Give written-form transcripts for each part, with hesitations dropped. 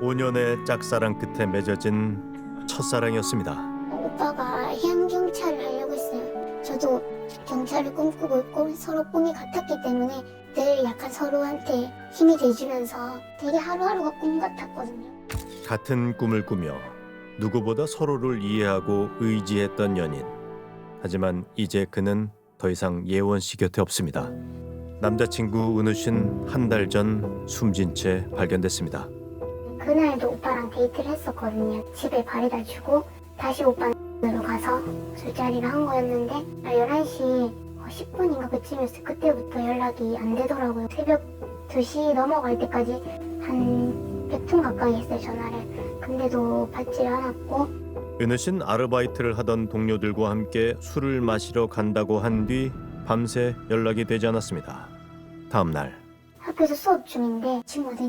5년의 짝사랑 끝에 맺어진 첫사랑이었습니다. 오빠가 해양경찰을 하려고 했어요. 저도 경찰을 꿈꾸고 있고 서로 꿈이 같았기 때문에 늘 약간 서로한테 힘이 돼주면서 되게 하루하루가 꿈 같았거든요. 같은 꿈을 꾸며 누구보다 서로를 이해하고 의지했던 연인. 하지만 이제 그는 더 이상 예원 씨 곁에 없습니다. 남자친구 은우 씨는 한 달 전 숨진 채 발견됐습니다. 그날도 오빠랑 데이트를 했었거든요. 집에 바래다 주고 다시 오빠로 가서 술자리를 한 거였는데 11시 10분인가 그쯤이었어요. 그때부터 연락이 안 되더라고요. 새벽 2시 넘어갈 때까지 한 100통 가까이 했어요, 전화를. 근데도 받지를 않았고. 은우 씨는 아르바이트를 하던 동료들과 함께 술을 마시러 간다고 한 뒤 밤새 연락이 되지 않았습니다. 다음 날 학교에서 수업 중인데 친구들이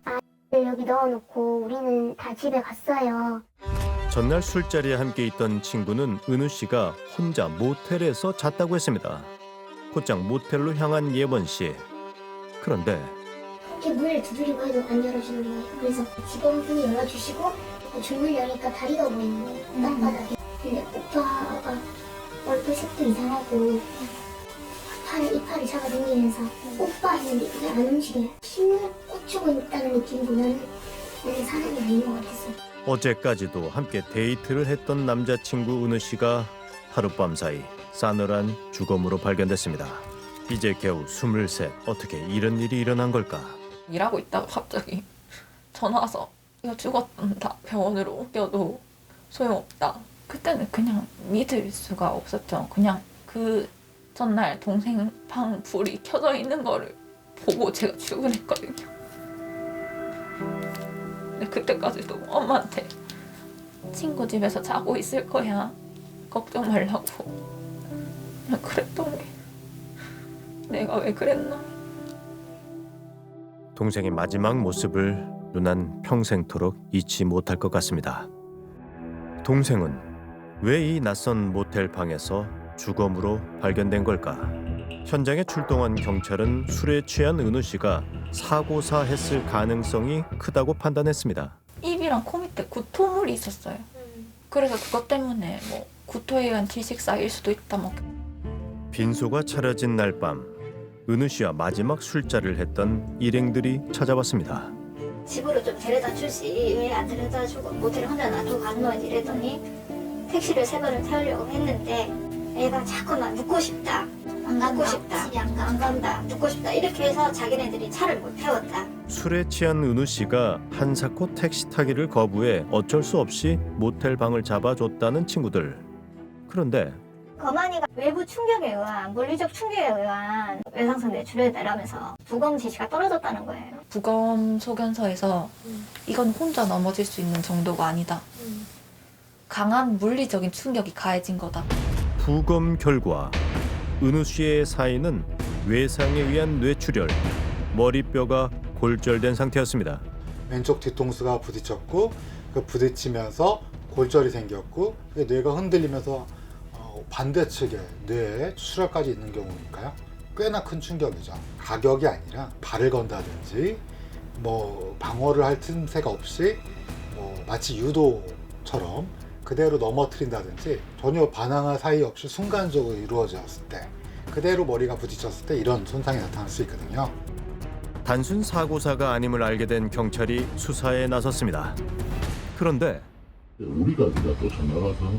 여기 넣어놓고 우리는 다 집에 갔어요. 전날 술자리에 함께 있던 친구는 은우 씨가 혼자 모텔에서 잤다고 했습니다. 곧장 모텔로 향한 예원 씨. 그런데 이렇게 문을 두드리고 해도 안 열어주는 거예요. 그래서 직원분이 열어주시고 주문을 여니까 다리가 보이는 거예요. 땅바닥에. 근데 오빠가 얼굴색도 이상하고 이파를 잡아당기면서 오빠 했는데 그게 안 움직여요. 힘을 꽂히고 있다는 느낌보다는 내가 사람이 아닌 것 같았어요. 어제까지도 함께 데이트를 했던 남자친구 은우 씨가 하룻밤 사이 싸늘한 죽음으로 발견됐습니다. 이제 겨우 23. 어떻게 이런 일이 일어난 걸까? 일하고 있다가 갑자기 전화 와서 이거 죽었다, 병원으로 옮겨도 소용없다. 그때는 그냥 믿을 수가 없었죠. 그냥 그 전날 동생 방 불이 켜져 있는 거를 보고 제가 출근했거든요. 근데 그때까지도 엄마한테 친구 집에서 자고 있을 거야, 걱정 말라고 그냥 그랬더니 내가 왜 그랬나. 동생의 마지막 모습을 누난 평생토록 잊지 못할 것 같습니다. 동생은 왜 이 낯선 모텔 방에서 주검으로 발견된 걸까? 현장에 출동한 경찰은 술에 취한 은우 씨가 사고사했을 가능성이 크다고 판단했습니다. 입이랑 코 밑에 구토물이 있었어요. 그래서 그것 때문에 뭐 구토에 의한 질식사일 수도 있다 뭐. 빈소가 차려진 날 밤 은우 씨와 마지막 술자리를 했던 일행들이 찾아왔습니다. 집으로 좀 데려다 주지 왜 안 데려다 주고 모텔에 혼자 놔두고 가는 거지 이랬더니 택시를 3번을 태우려고 했는데 애가 자꾸만 눕고 싶다 눕고 싶다 안 간다 눕고 싶다 이렇게 해서 자기네들이 차를 못 태웠다. 술에 취한 은우 씨가 한사코 택시 타기를 거부해 어쩔 수 없이 모텔 방을 잡아줬다는 친구들. 그런데 거만이가 외부 충격에 의한 물리적 충격에 의한 외상성 뇌출혈에 따르면서 부검 지시가 떨어졌다는 거예요. 부검 소견서에서 이건 혼자 넘어질 수 있는 정도가 아니다. 강한 물리적인 충격이 가해진 거다. 부검 결과 은우 씨의 사인은 외상에 의한 뇌출혈, 머리뼈가 골절된 상태였습니다. 왼쪽 뒤통수가 부딪혔고 그 부딪히면서 골절이 생겼고 뇌가 흔들리면서 반대측에 뇌에 출혈까지 있는 경우니까요. 꽤나 큰 충격이죠. 가격이 아니라 발을 건다든지 뭐 방어를 할 틈새가 없이 마치 유도처럼 그대로 넘어뜨린다든지 전혀 반항할 사이 없이 순간적으로 이루어졌을 때 그대로 머리가 부딪혔을 때 이런 손상이 나타날 수 있거든요. 단순 사고사가 아님을 알게 된 경찰이 수사에 나섰습니다. 그런데 우리가 또 전화가서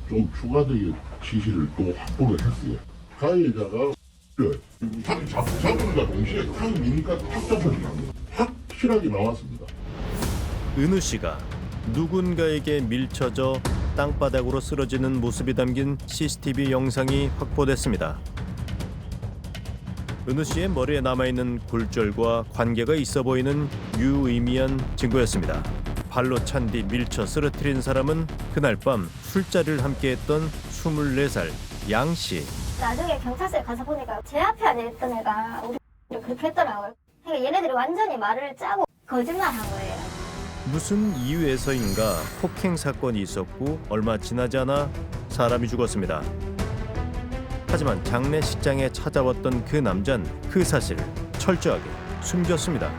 좀 추가적인 지시를 또 확보를 했어요. 가해자가 탁 잡음과 동시에 탁 미니까 탁 잡혀집니다. 확실하게 나왔습니다. 은우 씨가 누군가에게 밀쳐져 땅바닥으로 쓰러지는 모습이 담긴 CCTV 영상이 확보됐습니다. 은우 씨의 머리에 남아있는 골절과 관계가 있어 보이는 유의미한 증거였습니다. 발로 찬 뒤 밀쳐 쓰러뜨린 사람은 그날 밤 술자리를 함께했던 24살 양 씨. 나중에 경찰서에 가서 보니까 제 앞에 앉아있던 애가 우리를 그렇게 했더라고요. 그러니까 얘네들이 완전히 말을 짜고 거짓말한 거예요. 무슨 이유에서인가 폭행 사건이 있었고 얼마 지나지 않아 사람이 죽었습니다. 하지만 장례식장에 찾아왔던 그 남자는 그 사실을 철저하게 숨겼습니다.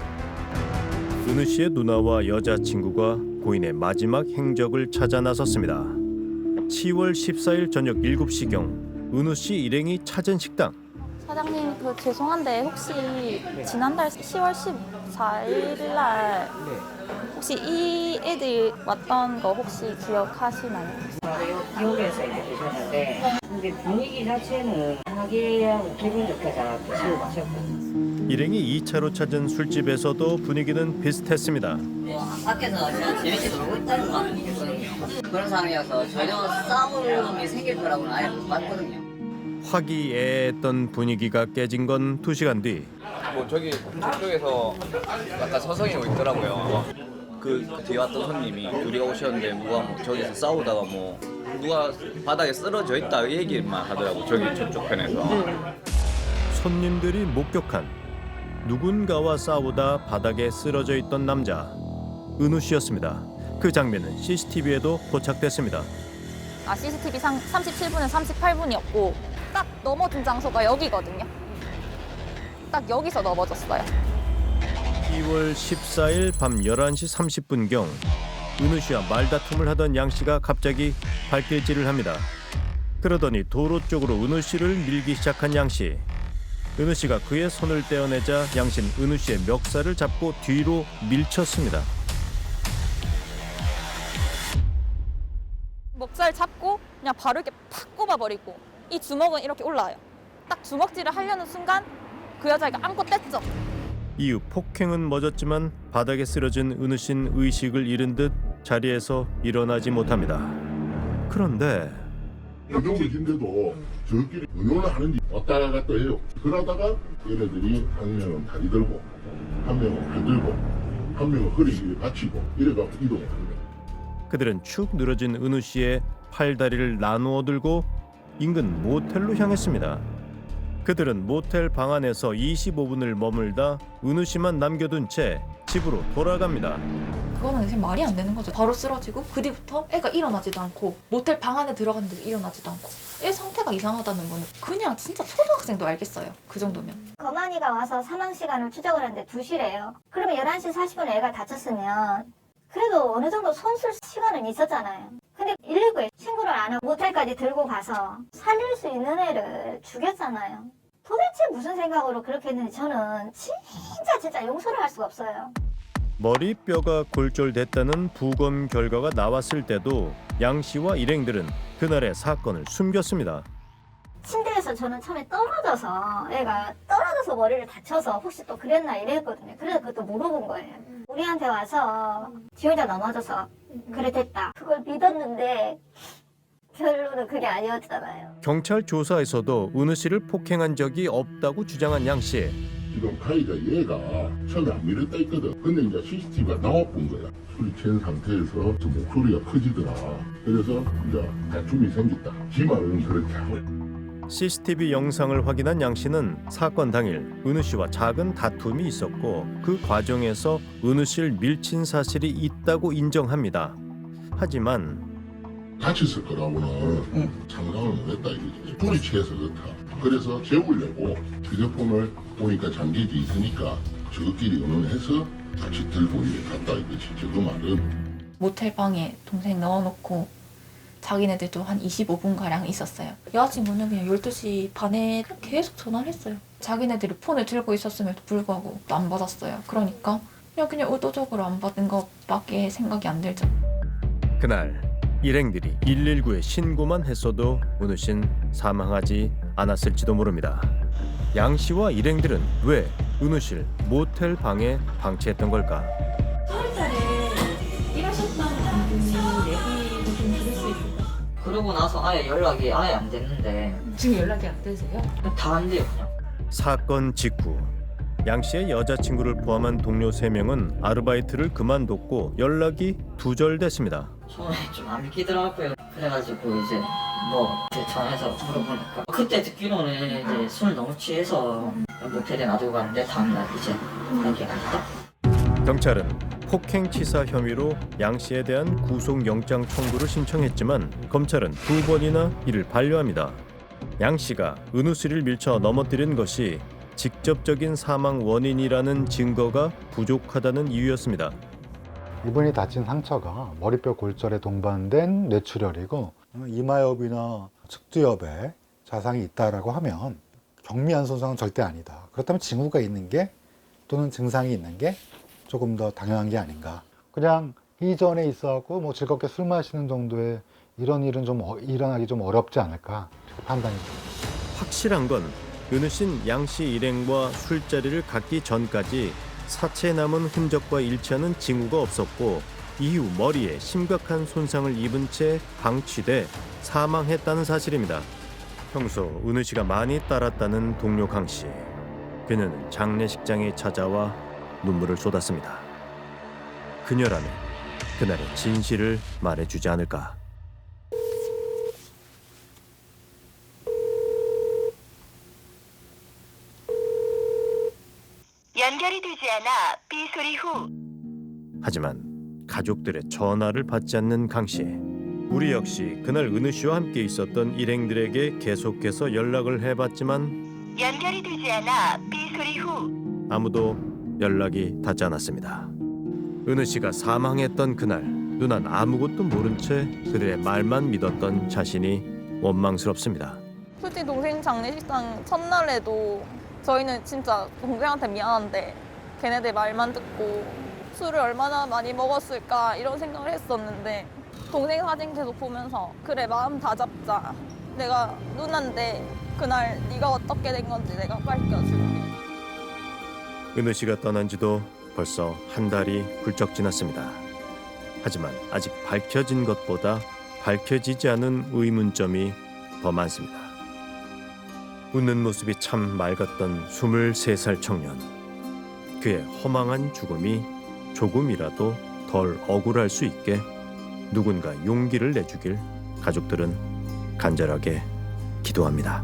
은우 씨의 누나와 여자친구가 고인의 마지막 행적을 찾아 나섰습니다. 10월 14일 저녁 7시경 은우 씨 일행이 찾은 식당. 사장님, 죄송한데 혹시 지난달 10월 14일 날 혹시 이 애들 왔던 거 혹시 기억하시나요? 기억에서 이제 드셨는데 근데 분위기 자체는 하기하고 기분 좋게 잘 드시고 가셨고 일행이 2차로 찾은 술집에서도 분위기는 비슷했습니다. 밖에서 그냥 재밌게 놀고 있다는 거 같거든요. 그런 상황이어서 전혀 싸움이 생길 거라고는 아예 못 봤거든요. 화기애애했던 분위기가 깨진 건 2시간 뒤. 뭐 저기 저쪽에서 약간 서성이고 있더라고요. 그 뒤에 왔던 손님이 둘이 오셨는데 누가 뭐 저기서 싸우다가 뭐 누가 바닥에 쓰러져 있다 이 얘기만 하더라고. 저기 저쪽 편에서. 손님들이 목격한 누군가와 싸우다 바닥에 쓰러져 있던 남자 은우 씨였습니다. 그 장면은 CCTV에도 포착됐습니다. CCTV 37분에 38분이었고 딱 넘어진 장소가 여기거든요. 딱 여기서 넘어졌어요. 2월 14일 밤 11시 30분경 은우 씨와 말다툼을 하던 양 씨가 갑자기 발길질을 합니다. 그러더니 도로 쪽으로 은우 씨를 밀기 시작한 양 씨. 은우 씨가 그의 손을 떼어내자 양 씨는 은우 씨의 멱살을 잡고 뒤로 밀쳤습니다. 목살 잡고 그냥 바로 이렇게 팍 꼽아버리고 이 주먹은 이렇게 올라와요. 딱 주먹질을 하려는 순간 그 여자가 안고 뗐죠. 이후 폭행은 멎었지만 바닥에 쓰러진 은우 씨는 의식을 잃은 듯 자리에서 일어나지 못합니다. 그런데 여정이신데도 저끼리 의논을 하는지 왔다 갔다 해요. 그러다가 얘네들이 한 명은 다리 들고 한 명은 발 들고 한 명은 허리를 받치고 이래갖고 이동을 합니다. 그들은 축 늘어진 은우 씨의 팔다리를 나누어 들고 인근 모텔로 향했습니다. 그들은 모텔 방 안에서 25분을 머물다 은우 씨만 남겨둔 채 집으로 돌아갑니다. 그거는 사실 말이 안 되는 거죠. 바로 쓰러지고 그 뒤부터 애가 일어나지도 않고 모텔 방 안에 들어갔는데 일어나지도 않고 애 상태가 이상하다는 거는 그냥 진짜 초등학생도 알겠어요. 그 정도면. 거만이가 와서 사망 시간을 추적을 하는데 2시래요. 그러면 11시 40분에 애가 다쳤으면 그래도 어느 정도 손쓸 시간은 있었잖아요. 근데 119에 친구를 안 하고 모텔까지 들고 가서 살릴 수 있는 애를 죽였잖아요. 도대체 무슨 생각으로 그렇게 했는지 저는 진짜 용서를 할 수가 없어요. 머리뼈가 골절됐다는 부검 결과가 나왔을 때도 양 씨와 일행들은 그날의 사건을 숨겼습니다. 침대에서 저는 처음에 떨어져서 애가 떨어져서 머리를 다쳐서 혹시 또 그랬나 이랬거든요. 그래서 그것도 물어본 거예요. 우리한테 와서 지 혼자 넘어져서 그랬댔다. 그걸 믿었는데 결론은 그게 아니었잖아요. 경찰 조사에서도 은우 씨를 폭행한 적이 없다고 주장한 양 씨. 지금 가희가 얘가 처음에 안 밀었다 했거든. 근데 이제 CCTV가 나와 본 거야. 술이 취한 상태에서 저 목소리가 커지더라. 그래서 이제 다툼이 생겼다. 지 말은 그렇게 하고. CCTV 영상을 확인한 양 씨는 사건 당일 은우 씨와 작은 다툼이 있었고 그 과정에서 은우 씨를 밀친 사실이 있다고 인정합니다. 하지만 다쳤을 거라고는 상상을 못했다 이거지. 술이 취해서 그렇다. 그래서 재우려고 휴대폰을 보니까 잠겨져 있으니까 저끼리 의논해서 같이 들고 이렇게 갔다 이거지. 그 말은 모텔 방에 동생 넣어놓고 자기네들도 한 25분가량 있었어요. 여자친구는 그냥 12시 반에 계속 전화를 했어요. 자기네들이 폰을 들고 있었음에도 불구하고 또 안 받았어요. 그러니까 그냥 의도적으로 안 받은 것밖에 생각이 안 들죠. 그날 일행들이 119에 신고만 했어도 은우 씨는 사망하지 않았을지도 모릅니다. 양 씨와 일행들은 왜 은우 씨를 모텔 방에 방치했던 걸까? 4월달에 일하셨다는 분이 얘기도 좀 들을 수 있어요. 그러고 나서 아예 연락이 아예 안 됐는데 지금 연락이 안 되세요? 다 안 돼요 그냥. 사건 직후 양 씨의 여자친구를 포함한 동료 3명은 아르바이트를 그만뒀고 연락이 두절됐습니다. 처음에 좀 안 믿기더라고요. 그래가지고 이제 뭐 전화해서 물어보니까 그때 듣기로는 이제 술 너무 취해서 모텔에 놔두고 갔는데 다음날 이제 여기 아니다. 경찰은 폭행치사 혐의로 양 씨에 대한 구속영장 청구를 신청했지만 검찰은 2번이나 이를 반려합니다. 양 씨가 은우 씨를 밀쳐 넘어뜨린 것이 직접적인 사망 원인이라는 증거가 부족하다는 이유였습니다. 이분이 다친 상처가 머리뼈 골절에 동반된 뇌출혈이고 이마엽이나 측두엽에 자상이 있다라고 하면 경미한 손상은 절대 아니다. 그렇다면 징후가 있는 게 또는 증상이 있는 게 조금 더 당연한 게 아닌가. 그냥 이전에 있어갖고 뭐 즐겁게 술 마시는 정도의 이런 일은 좀 일어나기 좀 어렵지 않을까 판단이 듭니다. 확실한 건 은우 씨는 양 씨 일행과 술자리를 갖기 전까지 사체에 남은 흔적과 일치하는 징후가 없었고 이후 머리에 심각한 손상을 입은 채 방치돼 사망했다는 사실입니다. 평소 은우 씨가 많이 따랐다는 동료 강 씨. 그녀는 장례식장에 찾아와 눈물을 쏟았습니다. 그녀라면 그날의 진실을 말해주지 않을까. 연결이 되지 않아 삐 소리 후. 하지만 가족들의 전화를 받지 않는 강 씨. 우리 역시 그날 은우 씨와 함께 있었던 일행들에게 계속해서 연락을 해봤지만 연결이 되지 않아 삐 소리 후. 아무도 연락이 닿지 않았습니다. 은우 씨가 사망했던 그날 누난 아무것도 모른 채 그들의 말만 믿었던 자신이 원망스럽습니다. 솔직히 동생 장례식장 첫날에도 저희는 진짜 동생한테 미안한데 걔네들 말만 듣고 술을 얼마나 많이 먹었을까 이런 생각을 했었는데 동생 사진 계속 보면서 그래 마음 다잡자. 내가 누나인데 그날 네가 어떻게 된 건지 내가 밝혀줄게. 은우 씨가 떠난 지도 벌써 한 달이 훌쩍 지났습니다. 하지만 아직 밝혀진 것보다 밝혀지지 않은 의문점이 더 많습니다. 웃는 모습이 참 맑았던 23살 청년. 그의 허망한 죽음이 조금이라도 덜 억울할 수 있게 누군가 용기를 내주길 가족들은 간절하게 기도합니다.